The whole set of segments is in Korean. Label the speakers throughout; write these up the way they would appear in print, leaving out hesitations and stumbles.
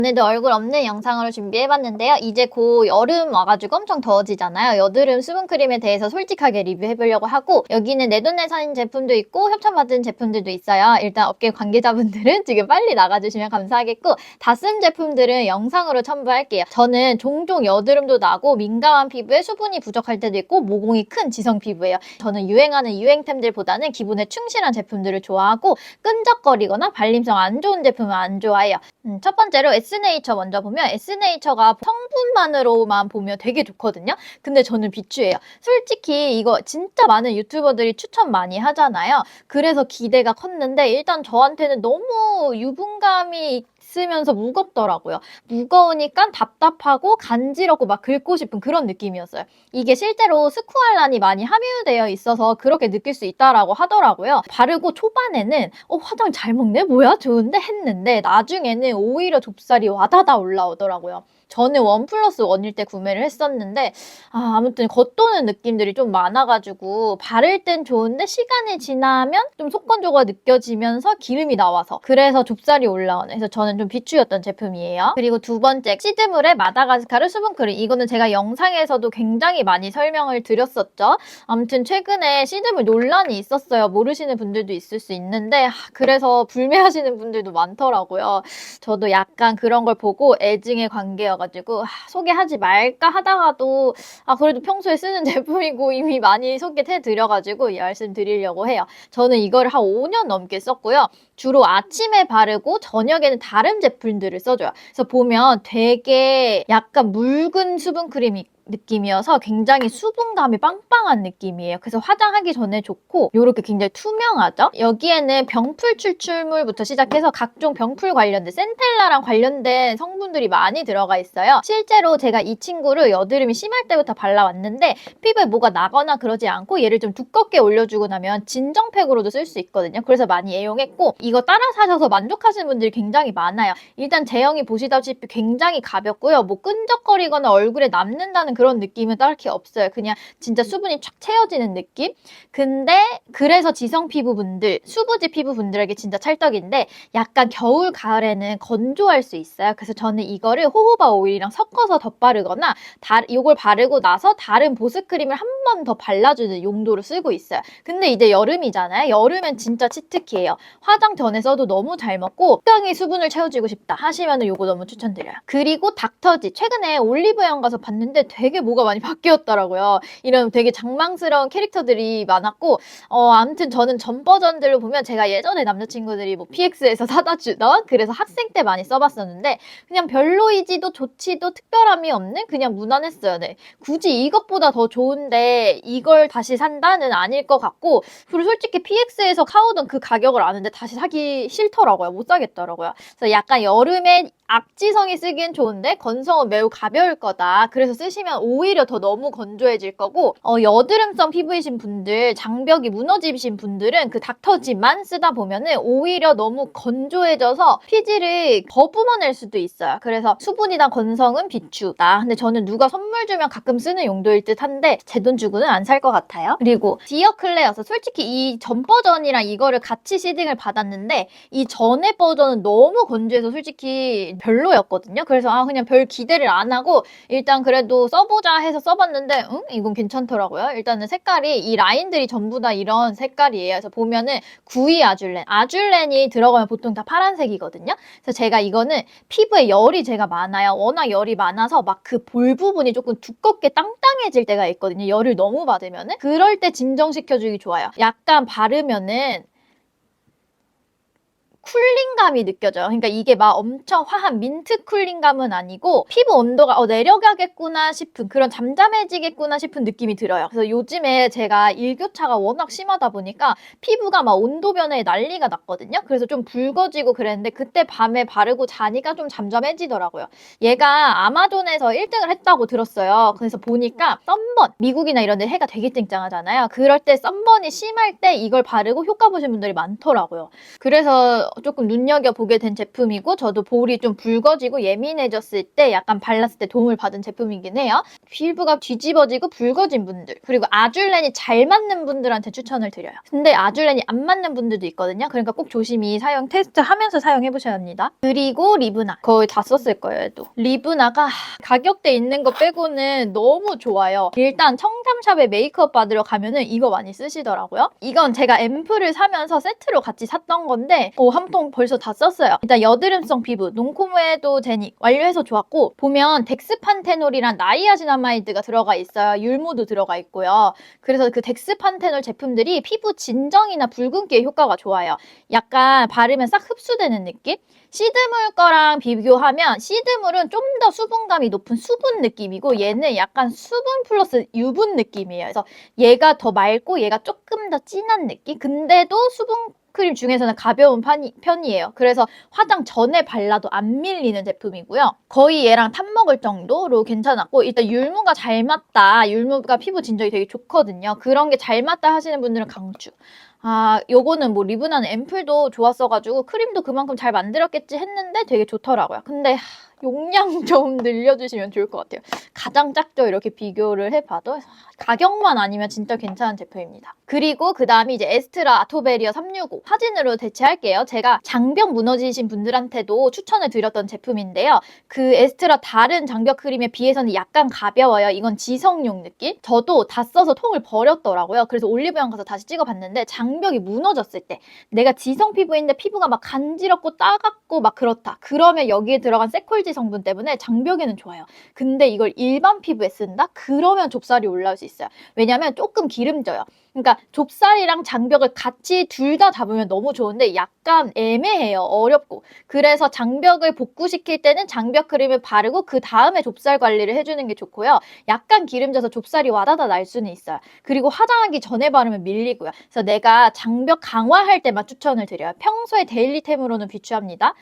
Speaker 1: 오늘도 얼굴 없는 영상으로 준비해봤는데요. 이제 곧 여름 와가지고 엄청 더워지잖아요. 여드름 수분크림에 대해서 솔직하게 리뷰해보려고 하고, 여기는 내돈내산 제품도 있고 협찬받은 제품들도 있어요. 일단 업계 관계자분들은 지금 빨리 나가주시면 감사하겠고, 다 쓴 제품들은 영상으로 첨부할게요. 저는 종종 여드름도 나고 민감한 피부에 수분이 부족할 때도 있고 모공이 큰 지성 피부예요. 저는 유행하는 유행템들보다는 기본에 충실한 제품들을 좋아하고, 끈적거리거나 발림성 안 좋은 제품은 안 좋아해요. 첫 번째로 에스네이처 먼저 보면, 에스네이처가 성분만으로만 보면 되게 좋거든요. 근데 저는 비추예요. 솔직히 이거 진짜 많은 유튜버들이 추천 많이 하잖아요. 그래서 기대가 컸는데 일단 저한테는 너무 유분감이 있으면서 무겁더라고요. 무거우니까 답답하고 간지럽고 막 긁고 싶은 그런 느낌이었어요. 이게 실제로 스쿠알란이 많이 함유되어 있어서 그렇게 느낄 수 있다라고 하더라고요. 바르고 초반에는 화장 잘 먹네? 뭐야? 좋은데? 했는데 나중에는 오히려 좁쌀이 와다다 올라오더라고요. 저는 1+1일 때 구매를 했었는데 아무튼 겉도는 느낌들이 좀 많아가지고 바를 땐 좋은데 시간이 지나면 좀 속건조가 느껴지면서 기름이 나와서, 그래서 좁쌀이 올라오는, 그래서 저는 좀 비추였던 제품이에요. 그리고 두 번째, 시드물의 마다가스카르 수분크림. 이거는 제가 영상에서도 굉장히 많이 설명을 드렸었죠. 아무튼 최근에 시드물 논란이 있었어요. 모르시는 분들도 있을 수 있는데 그래서 불매하시는 분들도 많더라고요. 저도 약간 그런 걸 보고 애증의 관계여가지고 소개하지 말까 하다가도 그래도 평소에 쓰는 제품이고 이미 많이 소개해드려가지고 말씀드리려고 해요. 저는 이거를 한 5년 넘게 썼고요. 주로 아침에 바르고 저녁에는 다른 제품들을 써줘요. 그래서 보면 되게 약간 묽은 수분크림이 느낌이어서 굉장히 수분감이 빵빵한 느낌이에요. 그래서 화장하기 전에 좋고, 요렇게 굉장히 투명하죠? 여기에는 병풀 추출물부터 시작해서 각종 병풀 관련된, 센텔라랑 관련된 성분들이 많이 들어가 있어요. 실제로 제가 이 친구를 여드름이 심할 때부터 발라왔는데 피부에 뭐가 나거나 그러지 않고, 얘를 좀 두껍게 올려주고 나면 진정팩으로도 쓸 수 있거든요. 그래서 많이 애용했고, 이거 따라 사셔서 만족하시는 분들이 굉장히 많아요. 일단 제형이 보시다시피 굉장히 가볍고요. 뭐 끈적거리거나 얼굴에 남는다는 그런 느낌은 딱히 없어요. 그냥 진짜 수분이 촥 채워지는 느낌? 근데 그래서 지성 피부분들, 수부지 피부분들에게 진짜 찰떡인데, 약간 겨울, 가을에는 건조할 수 있어요. 그래서 저는 이거를 호호바 오일이랑 섞어서 덧바르거나 이걸 바르고 나서 다른 보습크림을 한 번 더 발라주는 용도로 쓰고 있어요. 근데 이제 여름이잖아요. 여름엔 진짜 치트키예요. 화장 전에 써도 너무 잘 먹고 적당히 수분을 채워주고 싶다 하시면 이거 너무 추천드려요. 그리고 닥터지, 최근에 올리브영 가서 봤는데 되게 뭐가 많이 바뀌었더라고요. 이런 되게 장망스러운 캐릭터들이 많았고, 아무튼 저는 전 버전들로 보면, 제가 예전에 남자친구들이 뭐 PX에서 사다 주던, 그래서 학생 때 많이 써봤었는데 그냥 별로이지도 좋지도 특별함이 없는 그냥 무난했어요. 네. 굳이 이것보다 더 좋은데 이걸 다시 산다는 아닐 것 같고, 그리고 솔직히 PX에서 사오던 그 가격을 아는데 다시 사기 싫더라고요. 못 사겠더라고요. 그래서 약간 여름에 악지성이 쓰기엔 좋은데 건성은 매우 가벼울 거다. 그래서 쓰시면 오히려 더 너무 건조해질 거고, 여드름성 피부이신 분들, 장벽이 무너지신 분들은 그 닥터지만 쓰다 보면은 오히려 너무 건조해져서 피지를 더 뿜어낼 수도 있어요. 그래서 수분이나 건성은 비추다. 근데 저는 누가 선물 주면 가끔 쓰는 용도일 듯 한데 제 돈 주고는 안 살 것 같아요. 그리고 디어 클레어서, 솔직히 이 전 버전이랑 이거를 같이 시딩을 받았는데 이 전에 버전은 너무 건조해서 솔직히 별로였거든요. 그래서 그냥 별 기대를 안 하고 일단 그래도 써보자 해서 써봤는데 이건 괜찮더라고요. 일단은 색깔이, 이 라인들이 전부 다 이런 색깔이에요. 그래서 보면은 구이 아줄렌이 들어가면 보통 다 파란색이거든요. 그래서 제가 이거는 피부에 열이 제가 많아요. 워낙 열이 많아서 막 그 볼 부분이 조금 두껍게 땅땅해질 때가 있거든요. 열을 너무 받으면은. 그럴 때 진정시켜주기 좋아요. 약간 바르면은 쿨링감이 느껴져요. 그러니까 이게 막 엄청 화한 민트 쿨링감은 아니고 피부 온도가 내려가겠구나 싶은, 그런 잠잠해지겠구나 싶은 느낌이 들어요. 그래서 요즘에 제가 일교차가 워낙 심하다 보니까 피부가 막 온도 변화에 난리가 났거든요. 그래서 좀 붉어지고 그랬는데 그때 밤에 바르고 자니까 좀 잠잠해지더라고요. 얘가 아마존에서 1등을 했다고 들었어요. 그래서 보니까 썬번, 미국이나 이런 데 해가 되게 쨍쨍하잖아요. 그럴 때 썬번이 심할 때 이걸 바르고 효과 보신 분들이 많더라고요. 그래서 조금 눈여겨보게 된 제품이고 저도 볼이 좀 붉어지고 예민해졌을 때 약간 발랐을 때 도움을 받은 제품이긴 해요. 피부가 뒤집어지고 붉어진 분들 그리고 아줄렌이 잘 맞는 분들한테 추천을 드려요. 근데 아줄렌이 안 맞는 분들도 있거든요. 그러니까 꼭 조심히 사용 테스트하면서 사용해보셔야 합니다. 그리고 리브나 거의 다 썼을 거예요. 또 리브나가 가격대 있는 거 빼고는 너무 좋아요. 일단 청담샵에 메이크업 받으러 가면은 이거 많이 쓰시더라고요. 이건 제가 앰플을 사면서 세트로 같이 샀던 건데 한 통 벌써 다 썼어요. 일단 여드름성 피부 농코메도 제닉 완료해서 좋았고 보면 덱스판테놀이랑 나이아신아마이드가 들어가 있어요. 율무도 들어가 있고요. 그래서 그 덱스판테놀 제품들이 피부 진정이나 붉은기에 효과가 좋아요. 약간 바르면 싹 흡수되는 느낌? 시드물 거랑 비교하면 시드물은 좀 더 수분감이 높은 수분 느낌이고 얘는 약간 수분 플러스 유분 느낌이에요. 그래서 얘가 더 맑고 얘가 조금 더 진한 느낌? 근데도 수분 크림 중에서는 가벼운 편이에요. 그래서 화장 전에 발라도 안 밀리는 제품이고요. 거의 얘랑 탑먹을 정도로 괜찮았고 일단 율무가 잘 맞다. 율무가 피부 진정이 되게 좋거든요. 그런 게 잘 맞다 하시는 분들은 강추. 요거는 뭐 리브나는 앰플도 좋았어가지고 크림도 그만큼 잘 만들었겠지 했는데 되게 좋더라고요. 근데 용량 좀 늘려주시면 좋을 것 같아요. 가장 작죠? 이렇게 비교를 해봐도 가격만 아니면 진짜 괜찮은 제품입니다. 그리고 그 다음이 이제 에스트라 아토베리어 365 사진으로 대체할게요. 제가 장벽 무너지신 분들한테도 추천을 드렸던 제품인데요. 그 에스트라 다른 장벽 크림에 비해서는 약간 가벼워요. 이건 지성용 느낌? 저도 다 써서 통을 버렸더라고요. 그래서 올리브영 가서 다시 찍어봤는데 장벽이 무너졌을 때 내가 지성 피부인데 피부가 막 간지럽고 따갑고 막 그렇다. 그러면 여기에 들어간 세콜지 성분 때문에 장벽에는 좋아요. 근데 이걸 일반 피부에 쓴다? 그러면 좁쌀이 올라올 수 있어요. 왜냐면 조금 기름져요. 그러니까 좁쌀이랑 장벽을 같이 둘 다 잡으면 너무 좋은데 약간 애매해요. 어렵고. 그래서 장벽을 복구시킬 때는 장벽 크림을 바르고 그 다음에 좁쌀 관리를 해주는 게 좋고요. 약간 기름져서 좁쌀이 와다다 날 수는 있어요. 그리고 화장하기 전에 바르면 밀리고요. 그래서 내가 장벽 강화할 때만 추천을 드려요. 평소에 데일리템으로는 비추합니다.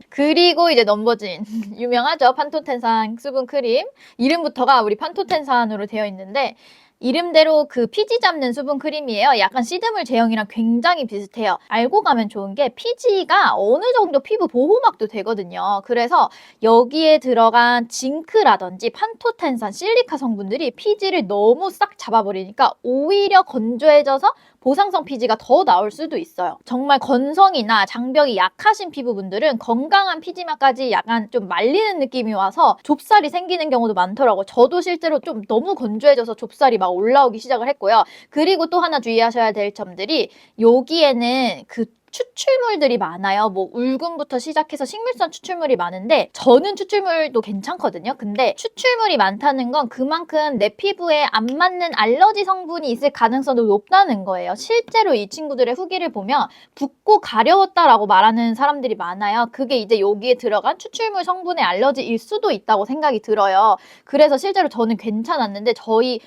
Speaker 1: 그리고 이제 넘버진 유명하죠. 판토텐산 수분 크림. 이름부터가 우리 판토텐산으로 되어 있는데 이름대로 그 피지 잡는 수분 크림이에요. 약간 시드물 제형이랑 굉장히 비슷해요. 알고 가면 좋은 게 피지가 어느 정도 피부 보호막도 되거든요. 그래서 여기에 들어간 징크라든지 판토텐산, 실리카 성분들이 피지를 너무 싹 잡아버리니까 오히려 건조해져서 보상성 피지가 더 나올 수도 있어요. 정말 건성이나 장벽이 약하신 피부분들은 건강한 피지막까지 약간 좀 말리는 느낌이 와서 좁쌀이 생기는 경우도 많더라고요. 저도 실제로 좀 너무 건조해져서 좁쌀이 막 올라오기 시작을 했고요. 그리고 또 하나 주의하셔야 될 점들이 여기에는 그 추출물들이 많아요. 뭐 울금부터 시작해서 식물성 추출물이 많은데 저는 추출물도 괜찮거든요. 근데 추출물이 많다는 건 그만큼 내 피부에 안 맞는 알러지 성분이 있을 가능성도 높다는 거예요. 실제로 이 친구들의 후기를 보면 붓고 가려웠다라고 말하는 사람들이 많아요. 그게 이제 여기에 들어간 추출물 성분의 알러지일 수도 있다고 생각이 들어요. 그래서 실제로 저는 괜찮았는데 저희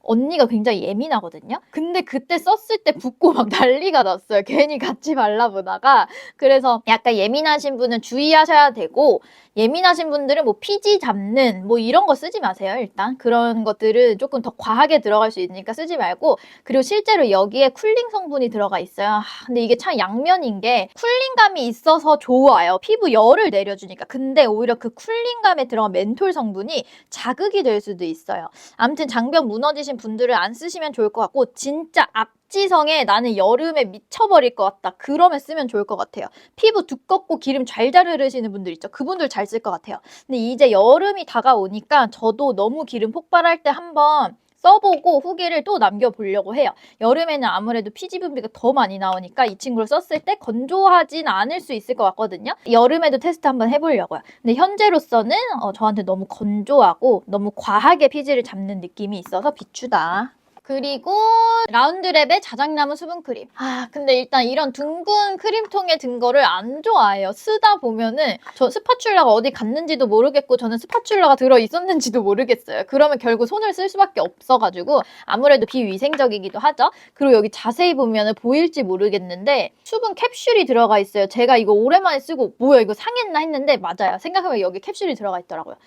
Speaker 1: 언니가 굉장히 예민하거든요. 근데 그때 썼을 때 붓고 막 난리가 났어요. 괜히 같이 발라보다가. 그래서 약간 예민하신 분은 주의하셔야 되고 예민하신 분들은 뭐 피지 잡는 뭐 이런 거 쓰지 마세요. 일단 그런 것들은 조금 더 과하게 들어갈 수 있으니까 쓰지 말고 그리고 실제로 여기에 쿨링 성분이 들어가 있어요. 근데 이게 참 양면인 게 쿨링감이 있어서 좋아요. 피부 열을 내려주니까. 근데 오히려 그 쿨링감에 들어간 멘톨 성분이 자극이 될 수도 있어요. 아무튼 장벽 무너지신 분들은 안 쓰시면 좋을 것 같고 진짜 앞지성에 나는 여름에 미쳐버릴 것 같다. 그러면 쓰면 좋을 것 같아요. 피부 두껍고 기름 잘 자르시는 분들 있죠. 그분들 잘 쓸 것 같아요. 근데 이제 여름이 다가오니까 저도 너무 기름 폭발할 때 한번 써보고 후기를 또 남겨보려고 해요. 여름에는 아무래도 피지 분비가 더 많이 나오니까 이 친구를 썼을 때 건조하진 않을 수 있을 것 같거든요. 여름에도 테스트 한번 해보려고요. 근데 현재로서는 저한테 너무 건조하고 너무 과하게 피지를 잡는 느낌이 있어서 비추다. 그리고 라운드랩의 자작나무 수분크림. 근데 일단 이런 둥근 크림통에 든 거를 안 좋아해요. 쓰다 보면은 저 스파츌라가 어디 갔는지도 모르겠고 저는 스파츌라가 들어있었는지도 모르겠어요. 그러면 결국 손을 쓸 수밖에 없어가지고 아무래도 비위생적이기도 하죠. 그리고 여기 자세히 보면은 보일지 모르겠는데 수분 캡슐이 들어가 있어요. 제가 이거 오랜만에 쓰고 뭐야 이거 상했나 했는데 맞아요. 생각해보면 여기 캡슐이 들어가 있더라고요.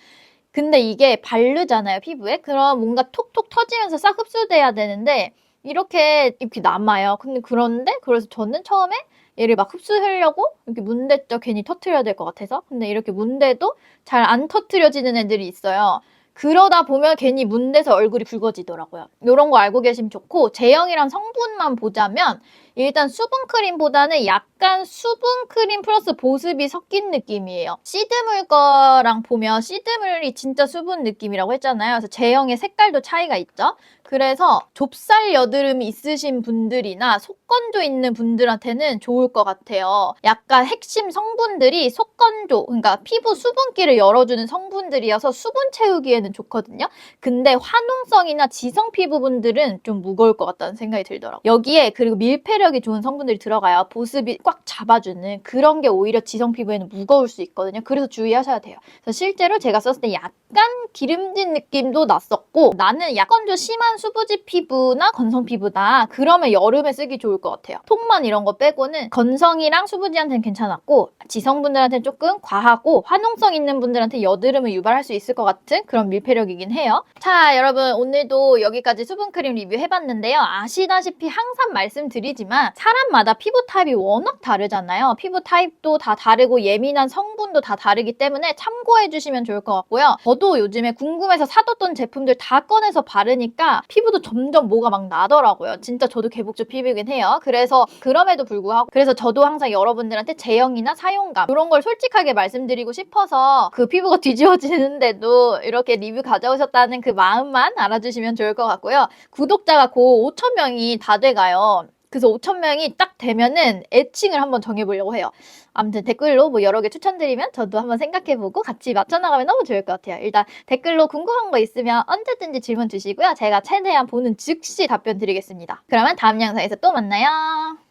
Speaker 1: 근데 이게 바르잖아요, 피부에? 그럼 뭔가 톡톡 터지면서 싹 흡수돼야 되는데 이렇게 남아요. 그런데 그래서 저는 처음에 얘를 막 흡수하려고 이렇게 문댔죠. 괜히 터트려야 될 것 같아서. 근데 이렇게 문대도 잘 안 터트려지는 애들이 있어요. 그러다 보면 괜히 문대서 얼굴이 붉어지더라고요. 이런 거 알고 계시면 좋고, 제형이랑 성분만 보자면 일단 수분크림보다는 약간 수분크림 플러스 보습이 섞인 느낌이에요. 시드물 거랑 보면 시드물이 진짜 수분 느낌이라고 했잖아요. 그래서 제형의 색깔도 차이가 있죠. 그래서 좁쌀 여드름이 있으신 분들이나 속건조 있는 분들한테는 좋을 것 같아요. 약간 핵심 성분들이 속건조, 그러니까 피부 수분기를 열어주는 성분들이어서 수분 채우기에는 좋거든요. 근데 화농성이나 지성 피부분들은 좀 무거울 것 같다는 생각이 들더라고요. 여기에 그리고 밀폐력이 좋은 성분들이 들어가요. 보습이 꽉 잡아주는 그런 게 오히려 지성 피부에는 무거울 수 있거든요. 그래서 주의하셔야 돼요. 그래서 실제로 제가 썼을 때 약간 기름진 느낌도 났었고, 나는 약건조 심한 수부지 피부나 건성 피부다. 그러면 여름에 쓰기 좋을 것 같아요. 톡만 이런 거 빼고는 건성이랑 수부지한테는 괜찮았고, 지성분들한테는 조금 과하고 화농성 있는 분들한테 여드름을 유발할 수 있을 것 같은 그런 밀폐력이긴 해요. 자, 여러분 오늘도 여기까지 수분크림 리뷰 해봤는데요. 아시다시피 항상 말씀드리지만 사람마다 피부 타입이 워낙 다르잖아요. 피부 타입도 다 다르고 예민한 성분도 다 다르기 때문에 참고해 주시면 좋을 것 같고요. 저도 요즘에 궁금해서 사뒀던 제품들 다 꺼내서 바르니까 피부도 점점 뭐가 막 나더라고요. 진짜 저도 개복조 피부이긴 해요. 그래서 그럼에도 불구하고 그래서 저도 항상 여러분들한테 제형이나 사용감 이런 걸 솔직하게 말씀드리고 싶어서 그 피부가 뒤집어지는데도 이렇게 리뷰 가져오셨다는 그 마음만 알아주시면 좋을 것 같고요. 구독자가 곧 5,000명이 다 돼가요. 그래서 5,000명이 딱 되면은 애칭을 한번 정해보려고 해요. 아무튼 댓글로 뭐 여러 개 추천드리면 저도 한번 생각해보고 같이 맞춰나가면 너무 좋을 것 같아요. 일단 댓글로 궁금한 거 있으면 언제든지 질문 주시고요. 제가 최대한 보는 즉시 답변 드리겠습니다. 그러면 다음 영상에서 또 만나요.